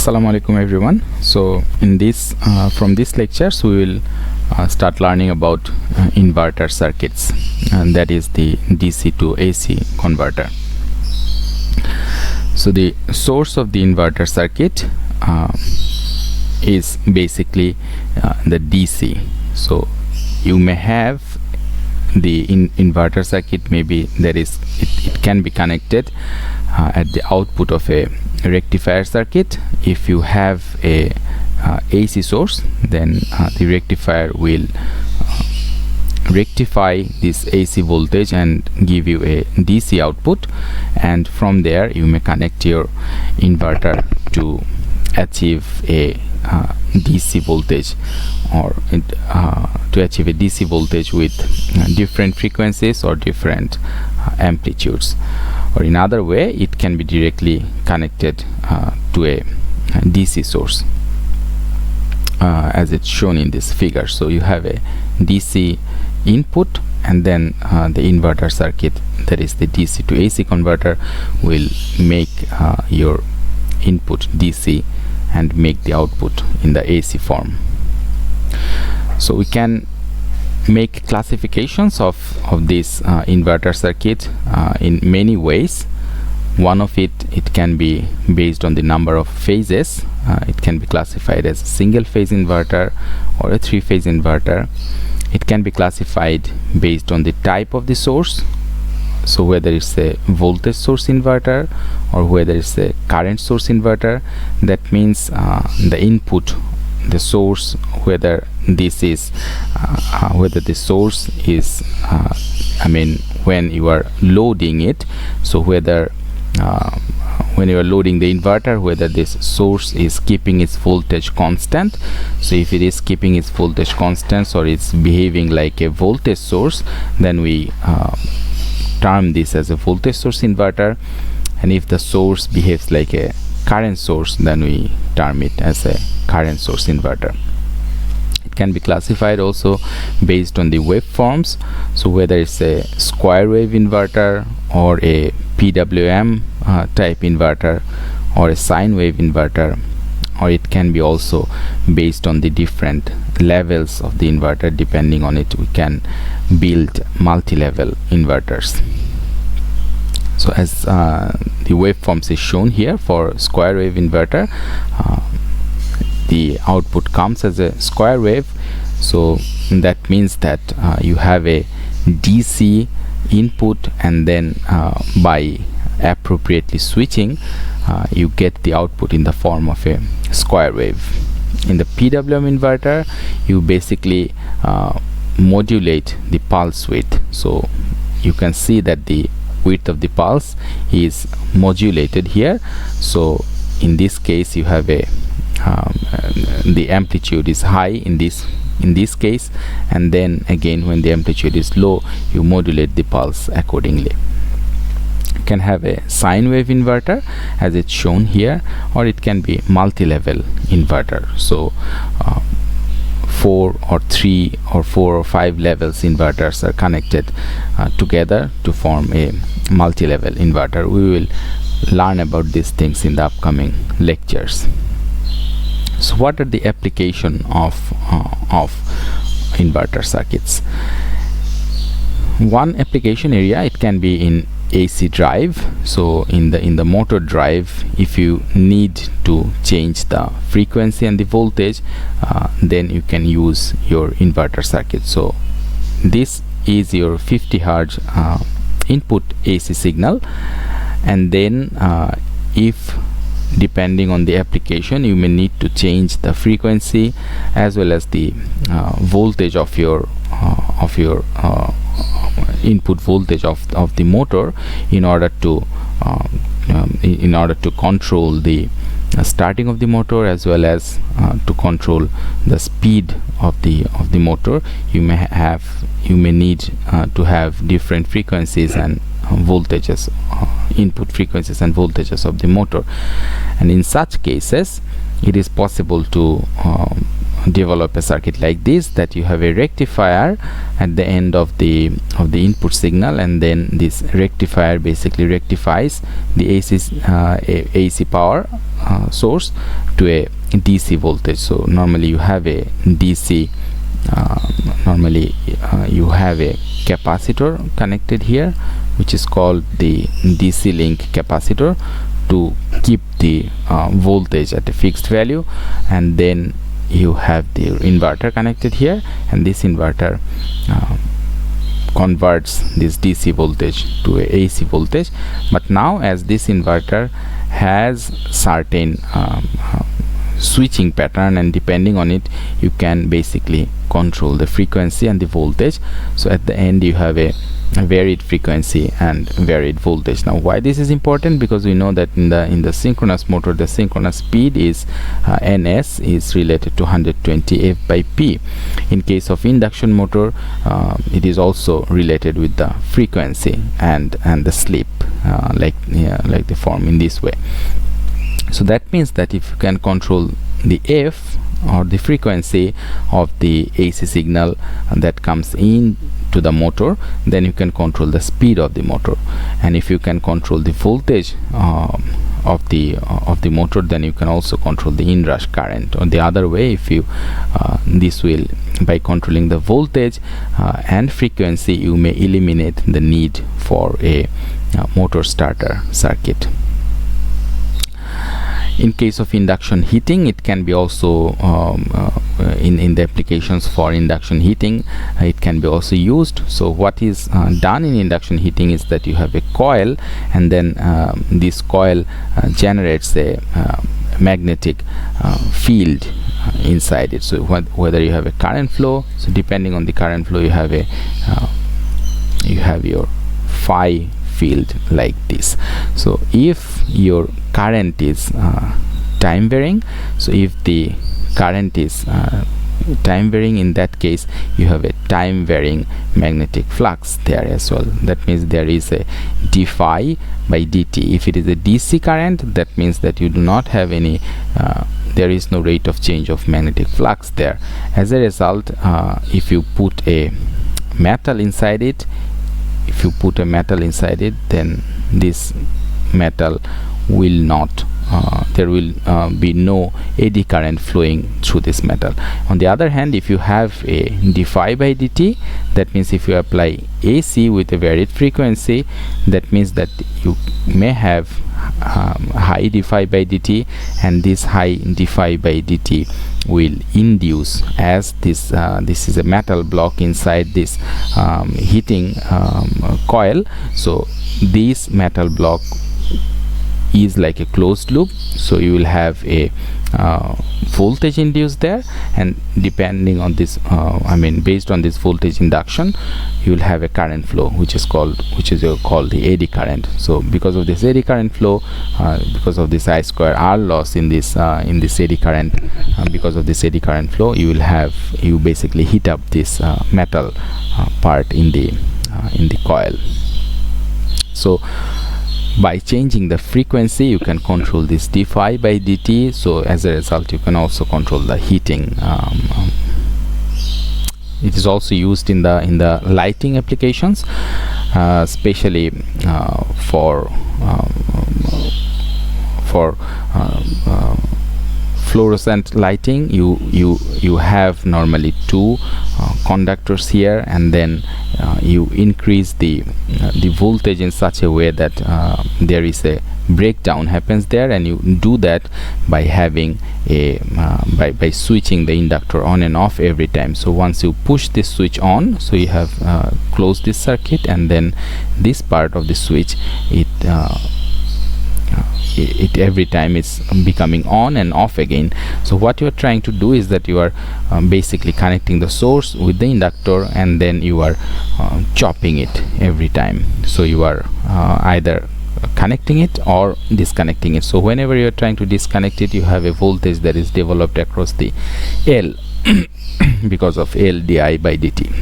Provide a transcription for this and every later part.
Assalamu alaikum everyone. So in this from this lectures we will start learning about inverter circuits, and that is the DC to AC converter. So the source of the inverter circuit is basically the DC. So you may have the inverter circuit, maybe it can be connected at the output of a rectifier circuit. If you have a AC source, then the rectifier will rectify this AC voltage and give you a DC output, and from there you may connect your inverter to achieve a DC voltage, or to achieve a DC voltage with different frequencies or different amplitudes. Or in other way, it can be directly connected to a DC source, as it's shown in this figure. So you have a DC input, and then the inverter circuit, that is the DC to AC converter, will make your input DC and make the output in the AC form. So we can make classifications of this inverter circuit in many ways. One of it can be based on the number of phases. It can be classified as a single phase inverter or a three-phase inverter. It can be classified based on the type of the source, so whether it's a voltage source inverter or whether it's a current source inverter. That means the input, the source, whether this is whether the source is when you are loading it, so whether when you are loading the inverter, whether this source is keeping its voltage constant. So if it is keeping its voltage constant, or it's behaving like a voltage source, then we term this as a voltage source inverter. And if the source behaves like a current source, then we term it as a current source inverter. It can be classified also based on the waveforms, so whether it's a square wave inverter or a PWM type inverter or a sine wave inverter, or it can be also based on the different levels of the inverter. Depending on it, we can build multi-level inverters. So as the waveforms is shown here, for square wave inverter, the output comes as a square wave. So that means that you have a DC input, and then by appropriately switching, you get the output in the form of a square wave. In the PWM inverter, you basically modulate the pulse width. So you can see that the width of the pulse is modulated here. So in this case, you have a the amplitude is high in this case, and then again when the amplitude is low, you modulate the pulse accordingly. You can have a sine wave inverter as it's shown here, or it can be multi-level inverter. So 4 or 3 or 4 or 5 levels inverters are connected together to form a multi-level inverter. We will learn about these things in the upcoming lectures. So what are the application of inverter circuits? One application area, it can be in AC drive. So in the motor drive, if you need to change the frequency and the voltage, then you can use your inverter circuit. So this is your 50 Hz input AC signal, and then if depending on the application, you may need to change the frequency as well as the voltage of your input voltage of the motor, in order to control the starting of the motor, as well as to control the speed of the motor. You may need to have different frequencies and voltages, input frequencies and voltages of the motor. And in such cases, it is possible to develop a circuit like this, that you have a rectifier at the end of the input signal, and then this rectifier basically rectifies the AC power source to a DC voltage. So normally you have a DC you have a capacitor connected here, which is called the DC link capacitor, to keep the voltage at a fixed value, and then you have the inverter connected here, and this inverter converts this DC voltage to a AC voltage. But now, as this inverter has certain switching pattern, and depending on it you can basically control the frequency and the voltage. So at the end you have a varied frequency and varied voltage. Now, why this is important? Because we know that in the synchronous motor, the synchronous speed is ns is related to 120 f by p. In case of induction motor, it is also related with the frequency and the slip, like the form in this way. So that means that if you can control the f, or the frequency of the AC signal that comes in to the motor, then you can control the speed of the motor. And if you can control the voltage of the motor, then you can also control the inrush current. Or the other way, if you this will, by controlling the voltage and frequency, you may eliminate the need for a motor starter circuit. In case of induction heating, it can be also in the applications for induction heating, it can be also used. So what is done in induction heating is that you have a coil, and then this coil generates a magnetic field inside it. So whether you have a current flow, so depending on the current flow, you have your phi field like this. So if your current is time varying, so if the current is time varying, in that case you have a time varying magnetic flux there as well. That means there is a d phi by dt. If it is a DC current, that means that you do not have any there is no rate of change of magnetic flux there. As a result, if you put a metal inside it, then this metal will not there will be no eddy current flowing through this metal. On the other hand, if you have a d phi by dt, that means if you apply AC with a varied frequency, that means that you may have high d phi by dt, and this high d phi by dt will induce, as this is a metal block inside this heating coil. So this metal block is like a closed loop, so you will have a voltage induced there, and depending on this based on this voltage induction, you will have a current flow, which is called the eddy current. So because of this eddy current flow, because of this I square R loss in this eddy current, because of this eddy current flow, you basically heat up this metal part in the coil. So by changing the frequency, you can control this d phi by dt. So as a result, you can also control the heating. It is also used in the lighting applications, especially for fluorescent lighting. You have normally two conductors here, and then you increase the voltage in such a way that there is a breakdown happens there, and you do that by having a by switching the inductor on and off every time. So once you push this switch on, so you have closed this circuit, and then this part of the switch, it every time is becoming on and off again. So what you are trying to do is that you are basically connecting the source with the inductor, and then you are chopping it every time. So you are either connecting it or disconnecting it. So whenever you are trying to disconnect it, you have a voltage that is developed across the L because of L di by dt.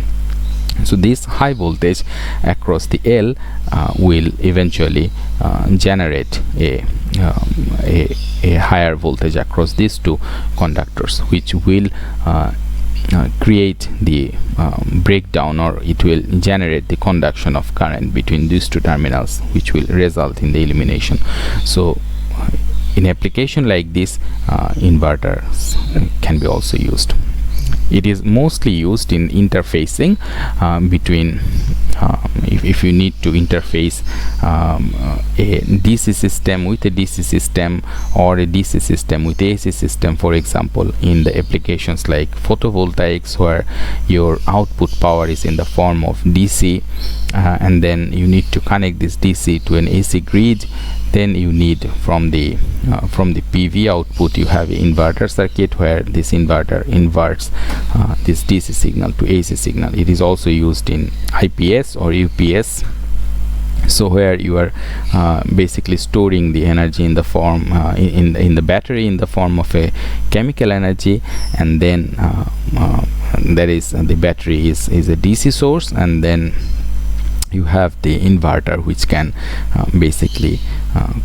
So this high voltage across the L will eventually generate a a higher voltage across these two conductors, which will create the breakdown, or it will generate the conduction of current between these two terminals, which will result in the illumination. So in application like this, inverters can be also used. It is mostly used in interfacing between if you need to interface a DC system with a DC system, or a DC system with AC system, for example, in the applications like photovoltaics, where your output power is in the form of DC, and then you need to connect this DC to an AC grid. Then you need from the PV output, you have an inverter circuit where this inverter inverts this DC signal to AC signal. It is also used in IPS or UPS, so where you are basically storing the energy in the form in the battery in the form of a chemical energy, and then that is the battery is a DC source, and then you have the inverter, which can basically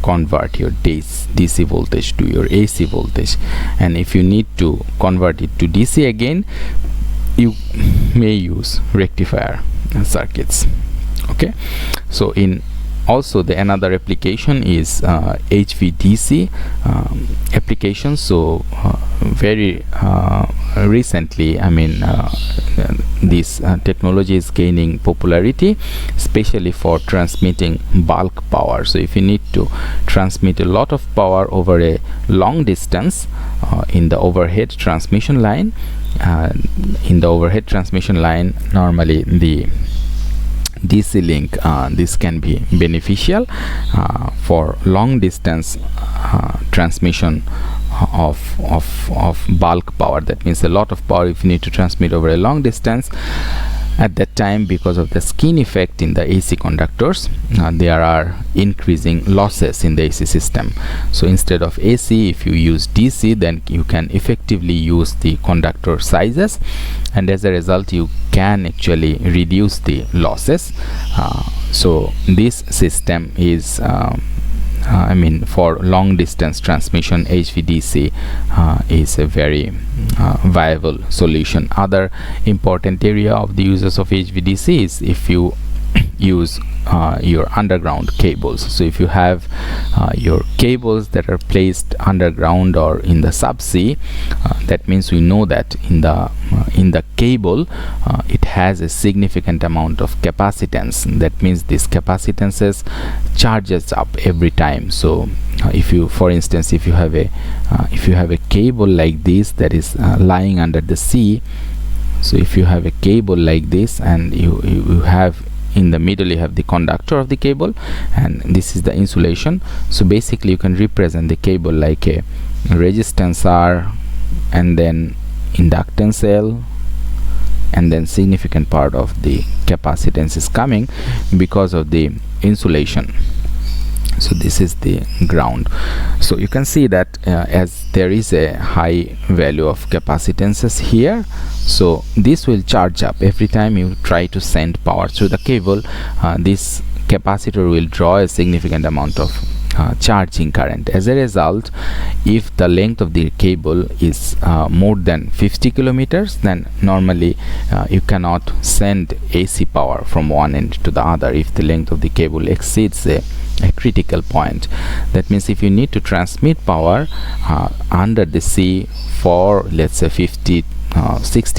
convert your DC voltage to your AC voltage. And if you need to convert it to DC again, you may use rectifier circuits. Okay, so in also the another application is HVDC application. So very recently, I mean, this technology is gaining popularity, especially for transmitting bulk power. So if you need to transmit a lot of power over a long distance in the overhead transmission line, normally the DC link, this can be beneficial for long distance transmission of bulk power. That means a lot of power if you need to transmit over a long distance. At that time, because of the skin effect in the AC conductors, there are increasing losses in the AC system. So instead of AC, if you use DC, then you can effectively use the conductor sizes, and as a result you can actually reduce the losses. So this system is I mean, for long distance transmission, HVDC is a very viable solution. Other important area of the uses of HVDC is if you use your underground cables. So if you have your cables that are placed underground or in the subsea, that means we know that in the cable it has a significant amount of capacitance. That means this capacitances charges up every time. So if you, for instance, if you have a cable like this that is lying under the sea, so if you have a cable like this, and you have in the middle you have the conductor of the cable, and this is the insulation. So basically you can represent the cable like a resistance R, and then inductance L, and then significant part of the capacitance is coming because of the insulation. So this is the ground. So you can see that as there is a high value of capacitances here, so this will charge up every time you try to send power through the cable. This capacitor will draw a significant amount of charging current. As a result, if the length of the cable is more than 50 kilometers, then normally you cannot send AC power from one end to the other if the length of the cable exceeds a critical point. That means if you need to transmit power under the sea for, let's say, 60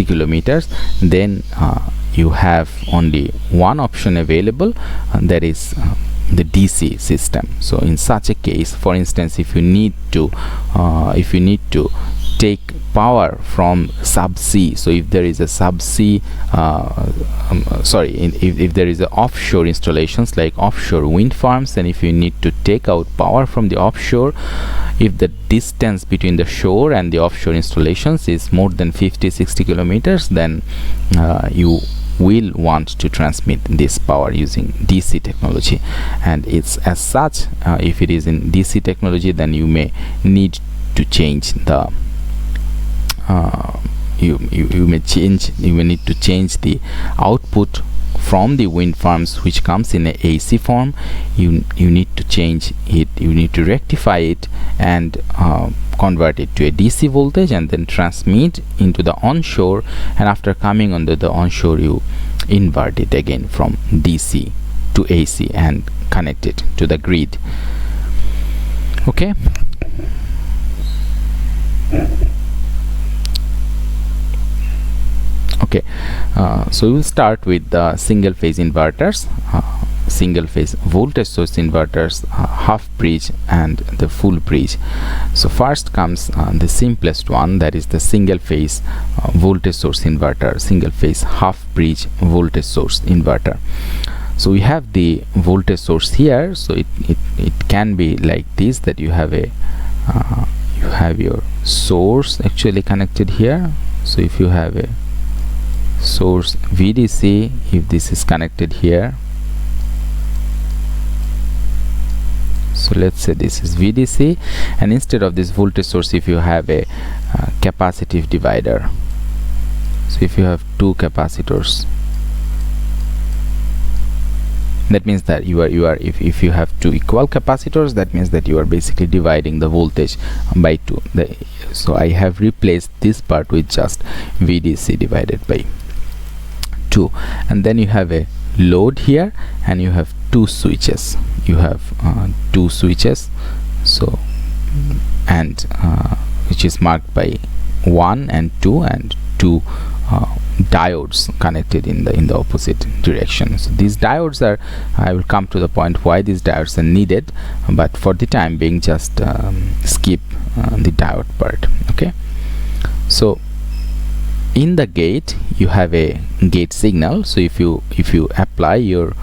kilometers, then you have only one option available, that is the DC system. So in such a case, for instance, if you need to take power from subsea, so if there is a subsea if there is a offshore installations like offshore wind farms, and if you need to take out power from the offshore, if the distance between the shore and the offshore installations is more than 50-60 kilometers, then you will want to transmit this power using DC technology. And it's as such, if it is in DC technology, then you may need to change the you may need to change the output from the wind farms which comes in a AC form, you need to change it, you need to rectify it and convert it to a DC voltage and then transmit into the onshore, and after coming under the onshore you invert it again from DC to AC and connect it to the grid. Okay. Okay, so we will start with the single phase inverters, single phase voltage source inverters, half bridge and the full bridge. So first comes the simplest one, that is the single phase voltage source inverter, single phase half bridge voltage source inverter. So we have the voltage source here, so it can be like this, that you have a you have your source actually connected here. So if you have a source VDC, if this is connected here, so let's say this is VDC, and instead of this voltage source, if you have a capacitive divider, so if you have two capacitors, that means that you are if you have two equal capacitors, that means that you are basically dividing the voltage by 2. So I have replaced this part with just VDC divided by 2, and then you have a load here and you have two switches, you have two switches, so and which is marked by 1 and 2 and 2 diodes connected in the opposite direction. So these diodes are, I will come to the point why these diodes are needed, but for the time being just skip the diode part. Okay, so in the gate you have a gate signal. So if you apply your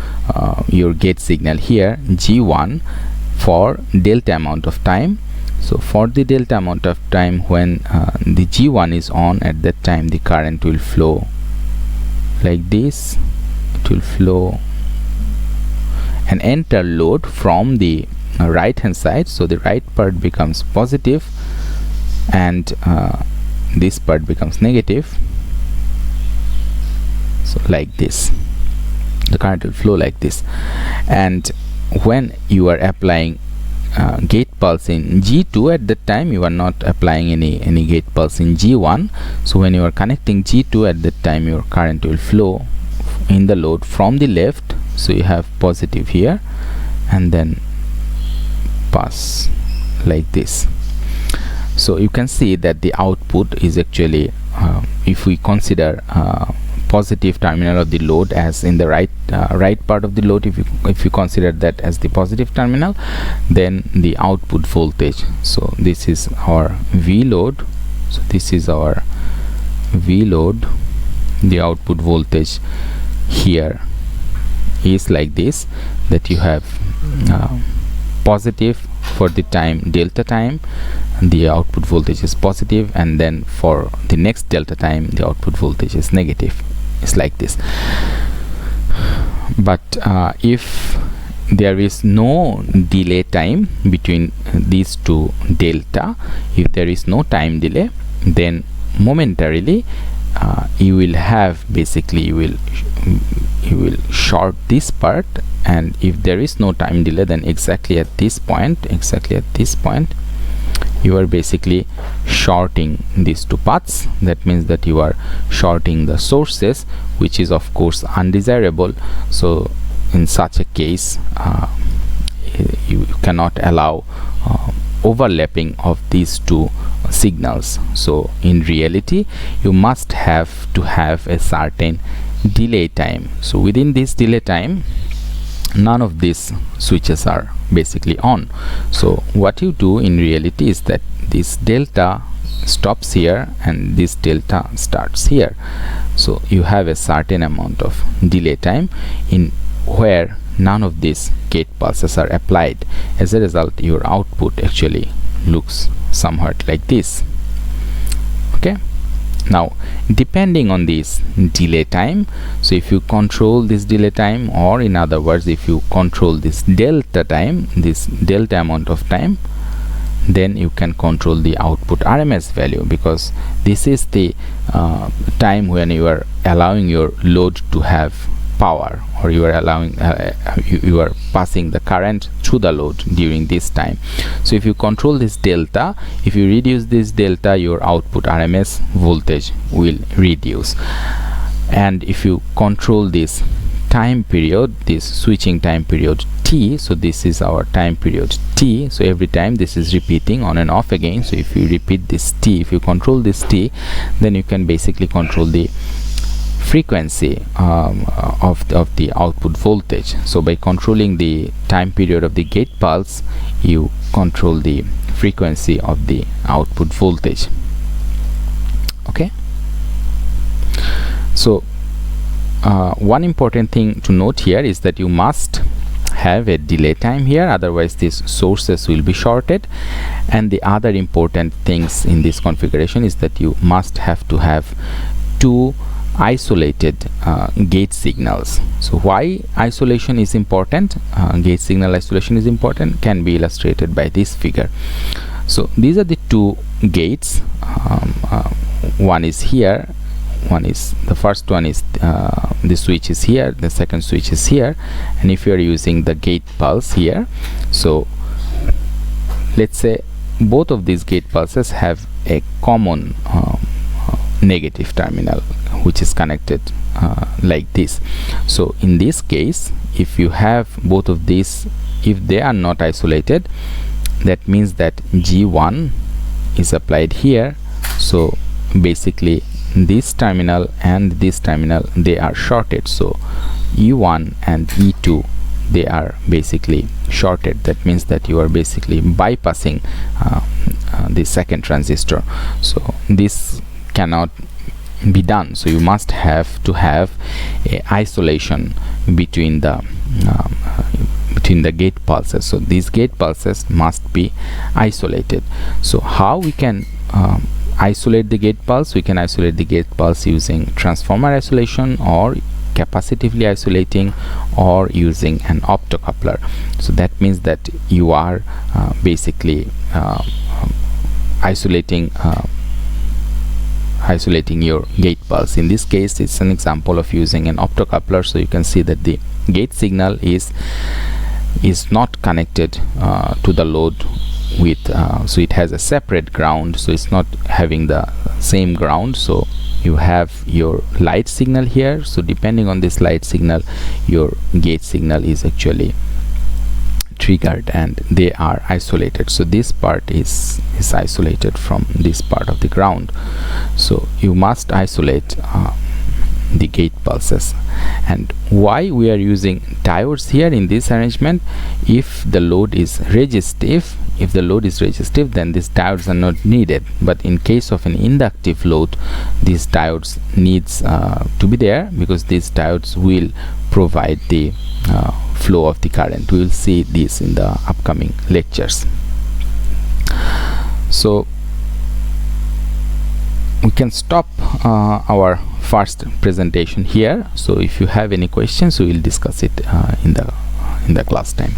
gate signal here, G1, for delta amount of time. So for the delta amount of time, when the G1 is on, at that time the current will flow like this. It will flow and enter load from the right hand side. So the right part becomes positive and this part becomes negative. So like this, the current will flow like this. And when you are applying gate pulse in G2, at that time you are not applying any gate pulse in G1. So when you are connecting G2, at that time your current will flow in the load from the left. So you have positive here and then pass like this. So you can see that the output is actually, if we consider positive terminal of the load as in the right part of the load, if you consider that as the positive terminal, then the output voltage, so this is our V load, so this is our V load, the output voltage here is like this, that you have positive for the time delta time, the output voltage is positive, and then for the next delta time the output voltage is negative. It's like this. But if there is no delay time between these two delta, if there is no time delay, then momentarily you will have, basically you will short this part, and if there is no time delay, then exactly at this point you are basically shorting these two paths. That means that you are shorting the sources, which is of course undesirable. So in such a case you cannot allow overlapping of these two signals. So in reality you must have to have a certain delay time. So within this delay time, none of these switches are basically on. So what you do in reality is that this delta stops here and this delta starts here. So you have a certain amount of delay time in where none of these gate pulses are applied. As a result, your output actually looks somewhat like this. Okay, now depending on this delay time, so if you control this delay time, or in other words if you control this delta time, this delta amount of time, then you can control the output RMS value, because this is the time when you are allowing your load to have power, or you are allowing you are passing the current through the load during this time. So if you control this delta, if you reduce this delta, your output RMS voltage will reduce. And if you control this time period, this switching time period T, so this is our time period T, so every time this is repeating on and off again. So if you repeat this T, if you control this T, then you can basically control the frequency of the output voltage. So by controlling the time period of the gate pulse, you control the frequency of the output voltage. Okay, so one important thing to note here is that you must have a delay time here, otherwise these sources will be shorted. And the other important things in this configuration is that you must have to have two isolated gate signals. So why isolation is important, gate signal isolation is important, can be illustrated by this figure. So these are the two gates, one is here, one is, the first one is the switch is here, the second switch is here. And if you are using the gate pulse here, so let's say both of these gate pulses have a common negative terminal which is connected like this. So in this case, if you have both of these, if they are not isolated, that means that G1 is applied here. So basically this terminal and this terminal, they are shorted. So E1 and E2, they are basically shorted. That means that you are basically bypassing the second transistor. So this cannot be done. So you must have to have a isolation between the gate pulses. So these gate pulses must be isolated. So how we can isolate the gate pulse? We can isolate the gate pulse using transformer isolation, or capacitively isolating, or using an optocoupler. So that means that you are basically isolating your gate pulse. In this case, it's an example of using an optocoupler. So you can see that the gate signal is not connected to the load with so it has a separate ground, so it's not having the same ground. So you have your light signal here, so depending on this light signal, your gate signal is actually triggered and they are isolated. So this part is isolated from this part of the ground. So you must isolate the gate pulses. And why we are using diodes here in this arrangement? If the load is resistive, then these diodes are not needed. But in case of an inductive load, these diodes needs to be there, because these diodes will provide the flow of the current. We will see this in the upcoming lectures. So we can stop our first presentation here. So if you have any questions, we will discuss it in the class time.